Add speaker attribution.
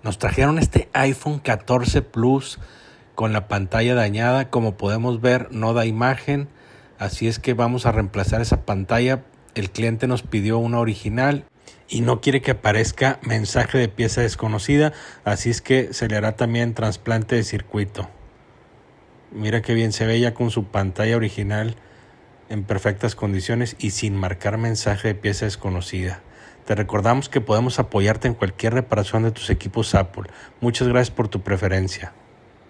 Speaker 1: Nos trajeron este iPhone 14 Plus con la pantalla dañada. Como podemos ver, no da imagen, así es que vamos a reemplazar esa pantalla. El cliente nos pidió una original y no quiere que aparezca mensaje de pieza desconocida, así es que se le hará también trasplante de circuito. Mira qué bien se ve ya con su pantalla original en perfectas condiciones y sin marcar mensaje de pieza desconocida. Te recordamos que podemos apoyarte en cualquier reparación de tus equipos Apple. Muchas gracias por tu preferencia.